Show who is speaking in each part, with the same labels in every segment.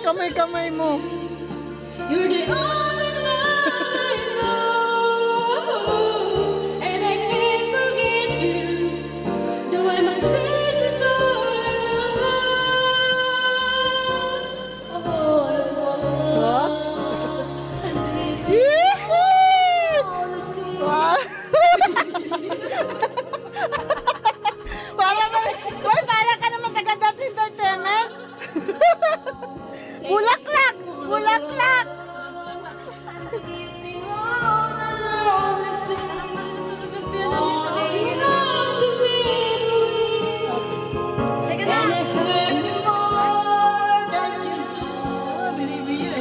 Speaker 1: kamay-kamay mo.
Speaker 2: You're the only love I know, and I can't forget you. Though I must face it all alone. All at once, and all the sea.
Speaker 1: Para ka naman taga-Dance Entertainment. Bulaklak! Bulaklak!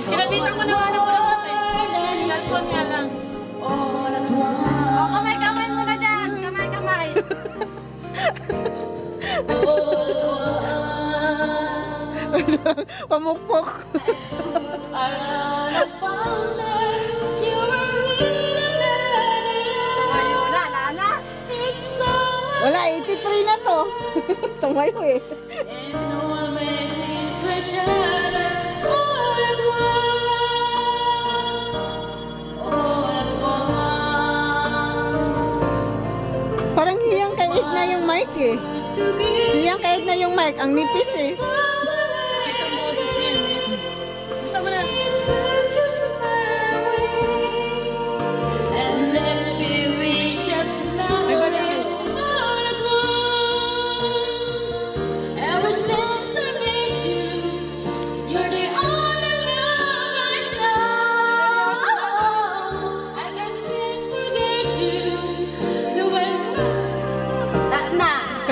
Speaker 2: Sinabitan ko na nga ng ulang cellphone nga lang. Kamay-kamay muna dyan. Kamay-kamay.
Speaker 1: Pamukpok. Wala, 83 na to. Tumayo eh. Parang hiyang kahit na yung mic eh. Hiyang kahit na yung mic. Ang nipis eh.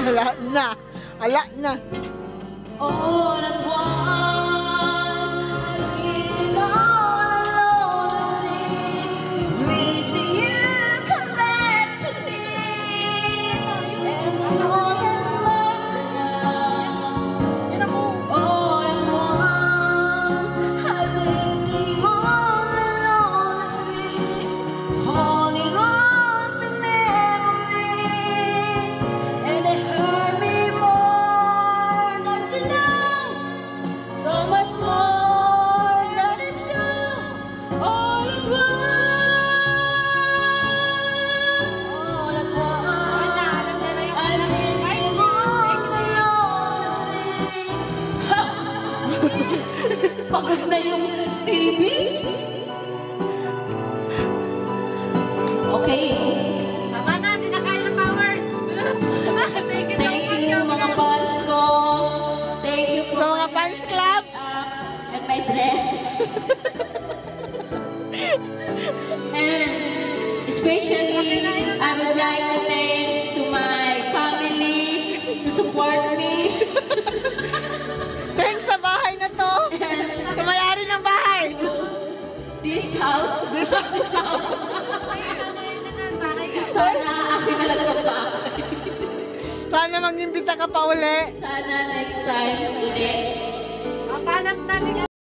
Speaker 1: Ala na. Ala na.
Speaker 2: All at once, I'm feeling all alone. Wishing you come back to me. And it's all that matters now. All at once, I'm living all alone. Holding on to memories, and they hurt me more than you know. So much more than it shows. All at once, I'm living all alone. Pagod na yung TV. Okay. Tama na, hindi na kaya ng powers. Thank you mga fans ko. Thank you
Speaker 1: Sa mga fans club.
Speaker 2: and my dress. And especially, I would like to thank to my family to support me.
Speaker 1: Thanks sa bahay na to. Sa may-ari ng bahay.
Speaker 2: This house. Sana akin na lang ang bahay.
Speaker 1: Sana mag-imbita ka pa uli.
Speaker 2: Sana next time ulit.
Speaker 1: Kapanat na